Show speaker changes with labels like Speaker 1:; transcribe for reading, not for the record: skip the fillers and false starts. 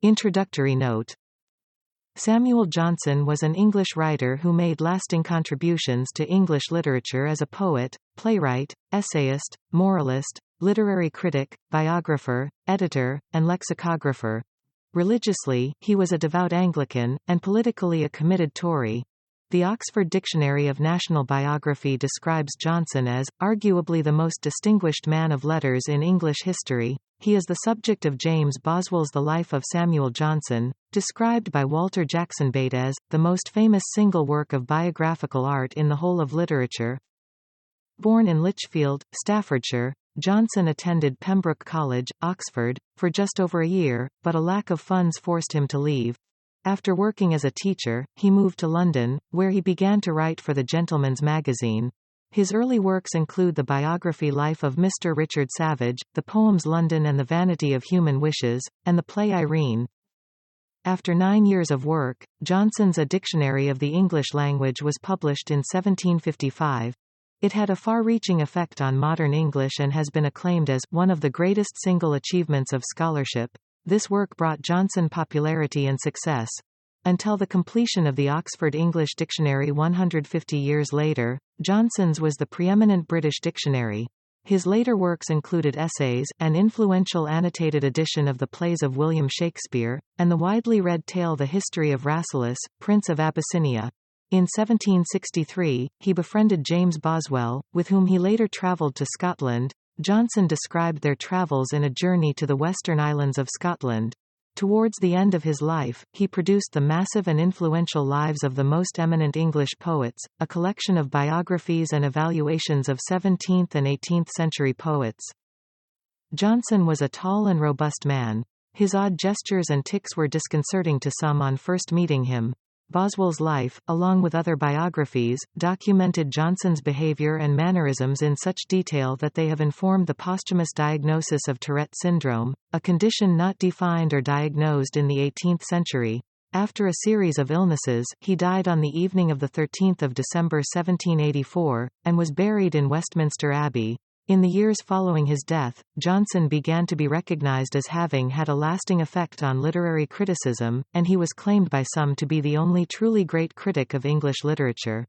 Speaker 1: Introductory note. Samuel Johnson was an English writer who made lasting contributions to English literature as a poet, playwright, essayist, moralist, literary critic, biographer, editor, and lexicographer. Religiously, he was a devout Anglican, and politically a committed Tory. The Oxford Dictionary of National Biography describes Johnson as, arguably the most distinguished man of letters in English history. He is the subject of James Boswell's The Life of Samuel Johnson, described by Walter Jackson Bate as, the most famous single work of biographical art in the whole of literature. Born in Lichfield, Staffordshire, Johnson attended Pembroke College, Oxford, for just over a year, but a lack of funds forced him to leave. After working as a teacher, he moved to London, where he began to write for the Gentleman's Magazine. His early works include the biography Life of Mr. Richard Savage, the poems London and the Vanity of Human Wishes, and the play Irene. After 9 years of work, Johnson's A Dictionary of the English Language was published in 1755. It had a far-reaching effect on modern English and has been acclaimed as one of the greatest single achievements of scholarship. This work brought Johnson popularity and success. Until the completion of the Oxford English Dictionary 150 years later, Johnson's was the preeminent British dictionary. His later works included essays, an influential annotated edition of the plays of William Shakespeare, and the widely read tale The History of Rasselas, Prince of Abyssinia. In 1763, he befriended James Boswell, with whom he later travelled to Scotland. Johnson described their travels in A Journey to the Western Islands of Scotland. Towards the end of his life, he produced the massive and influential Lives of the Most Eminent English Poets, a collection of biographies and evaluations of 17th and 18th century poets. Johnson was a tall and robust man. His odd gestures and tics were disconcerting to some on first meeting him. Boswell's life, along with other biographies, documented Johnson's behavior and mannerisms in such detail that they have informed the posthumous diagnosis of Tourette syndrome, a condition not defined or diagnosed in the 18th century. After a series of illnesses, he died on the evening of 13 December 1784, and was buried in Westminster Abbey. In the years following his death, Johnson began to be recognized as having had a lasting effect on literary criticism, and he was claimed by some to be the only truly great critic of English literature.